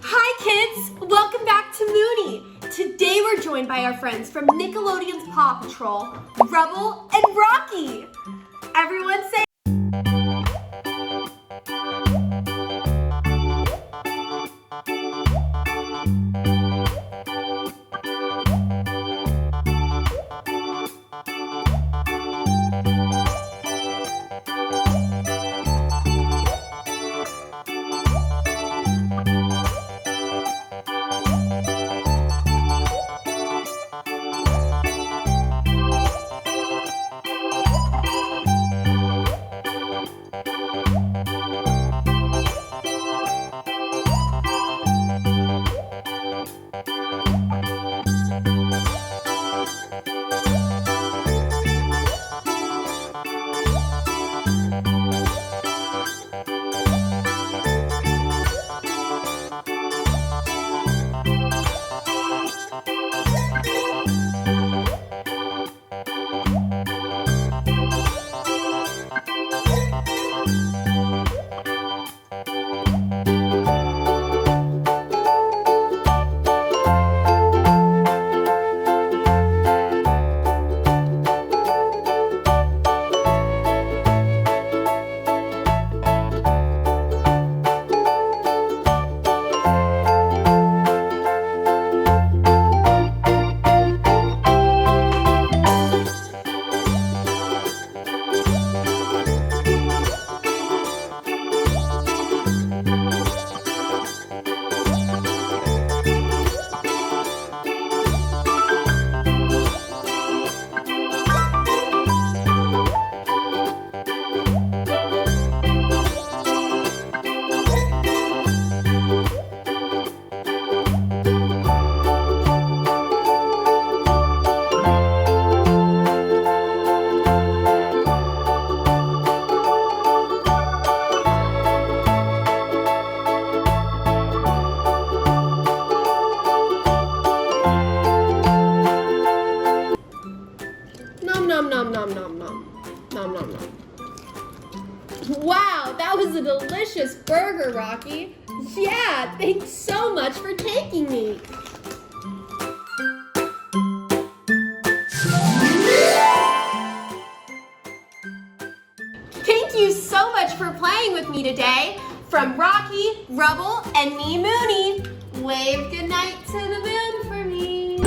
Hi kids! Welcome back to Moony. Today we're joined by our friends from Nickelodeon's Paw Patrol, Rubble and Rocky. Everyone say nom nom nom nom nom nom nom nom nom. Wow, that was a delicious burger, Rocky. Yeah, thanks so much for taking me. Thank you so much for playing with me today. From Rocky, Rubble, and me, Moony. Wave goodnight to the moon for me.